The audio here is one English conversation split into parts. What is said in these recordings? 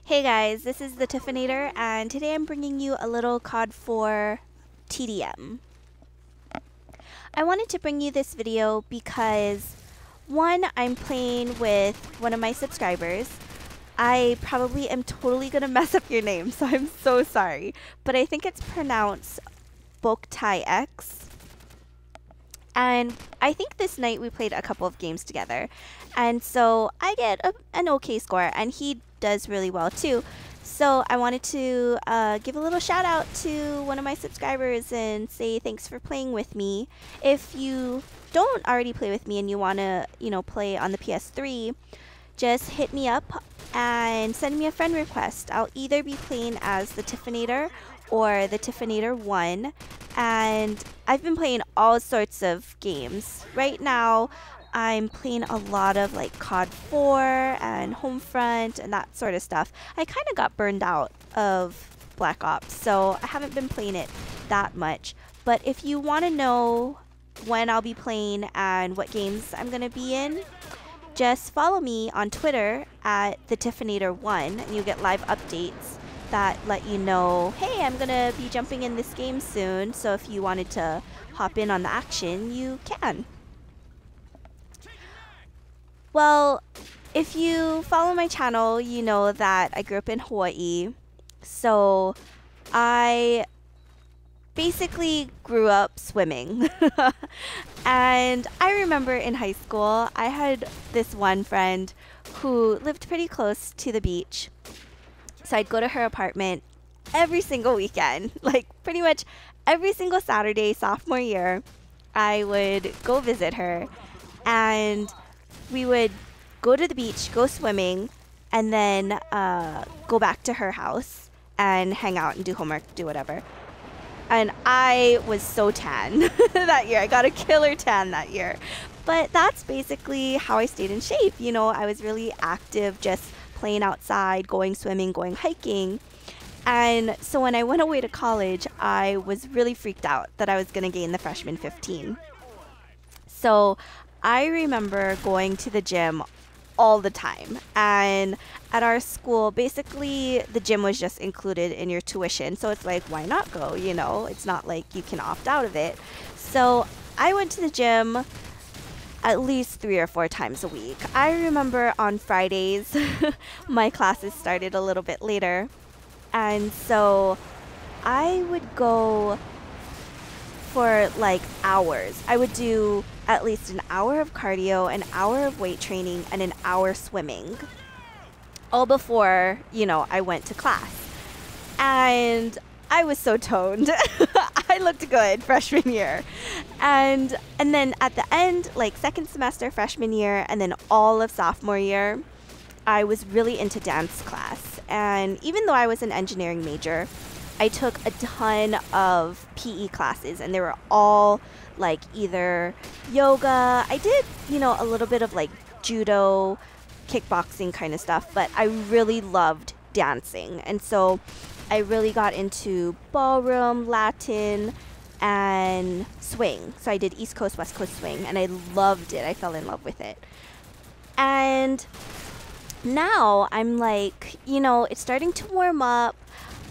Hey guys, this is the Tiffinator, and today I'm bringing you a little COD 4 TDM. I wanted to bring you this video because, one, I'm playing with one of my subscribers. I probably am totally going to mess up your name, so I'm so sorry, but I think it's pronounced Boktaxie. And I think this night we played a couple of games together. And so I get an okay score, and he does really well too. So I wanted to give a little shout out to one of my subscribers and say thanks for playing with me. If you don't already play with me and you want to, play on the PS3, just hit me up and send me a friend request. I'll either be playing as the Tiffinator or the Tiffinator 1, and I've been playing all sorts of games. Right now, I'm playing a lot of like COD 4 and Homefront and that sort of stuff. I kind of got burned out of Black Ops, so I haven't been playing it that much. But if you want to know when I'll be playing and what games I'm going to be in, just follow me on Twitter at the Tiffinator1, and you'll get live updates that let you know, hey, I'm gonna be jumping in this game soon, so if you wanted to hop in on the action, you can. Well, if you follow my channel, you know that I grew up in Hawaii, so I basically grew up swimming. And I remember in high school, I had this one friend who lived pretty close to the beach. So I'd go to her apartment every single weekend, like pretty much every single Saturday sophomore year. I would go visit her, and we would go to the beach, go swimming, and then go back to her house and hang out and do homework, do whatever. And I was so tan that year. I got a killer tan that year. But that's basically how I stayed in shape. I was really active, just playing outside, going swimming, going hiking. And so when I went away to college, I was really freaked out that I was going to gain the freshman 15. So I remember going to the gym all the time. And at our school, basically the gym was just included in your tuition. So it's like, why not go? It's not like you can opt out of it. So I went to the gym at least 3 or 4 times a week. I remember on Fridays, my classes started a little bit later. And so I would go for like hours. I would do at least an hour of cardio, an hour of weight training, and an hour swimming. All before, I went to class. And I was so toned. I looked good freshman year. And then at the end, like second semester freshman year, and then all of sophomore year, I was really into dance class. And even though I was an engineering major, I took a ton of PE classes, and they were all like either yoga. I did, a little bit of like judo, kickboxing kind of stuff, but I really loved dancing. And so I really got into ballroom, Latin, and swing. So I did East Coast, West Coast swing, and I loved it. I fell in love with it. And now I'm like, it's starting to warm up.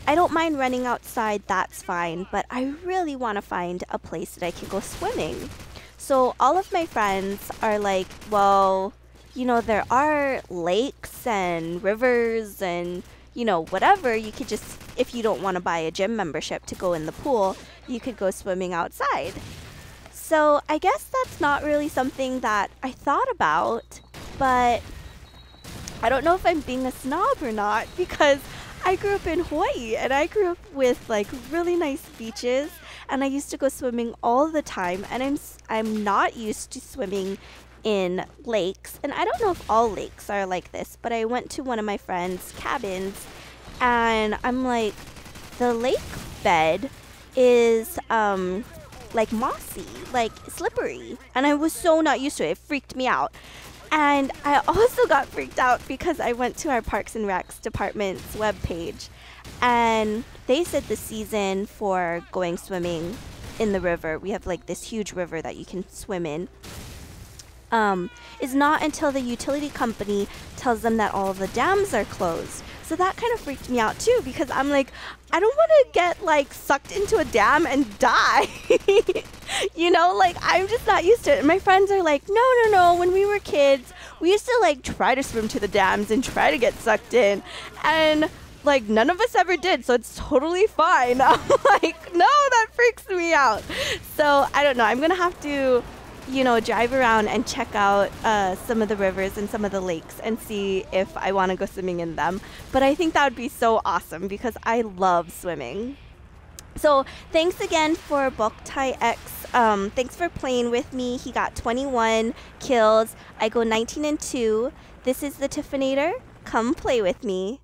I don't mind running outside, that's fine, but I really want to find a place that I can go swimming. So all of my friends are like, well, there are lakes and rivers and, whatever. You could just, if you don't want to buy a gym membership to go in the pool, you could go swimming outside. So I guess that's not really something that I thought about, but I don't know if I'm being a snob or not, because I grew up in Hawaii, and I grew up with like really nice beaches, and I used to go swimming all the time, and I'm not used to swimming in lakes. And I don't know if all lakes are like this, but I went to one of my friends' cabins, and I'm like, the lake bed is like mossy, like slippery, and I was so not used to it. It freaked me out. And I also got freaked out because I went to our Parks and Recs department's webpage, and they said the season for going swimming in the river, we have like this huge river that you can swim in, is not until the utility company tells them that all the dams are closed. So that kind of freaked me out too, because I'm like, I don't want to get like sucked into a dam and die. You know, like I'm just not used to it. And my friends are like, no, when we were kids, we used to like try to swim to the dams and try to get sucked in. And like none of us ever did, so it's totally fine. I'm like, no, that freaks me out. So I don't know, I'm gonna have to, you know, drive around and check out some of the rivers and some of the lakes and see if I want to go swimming in them. But I think that would be so awesome because I love swimming. So thanks again for Boktaxie X. Thanks for playing with me. He got 21 kills. I go 19-2. This is the Tiffinator. Come play with me.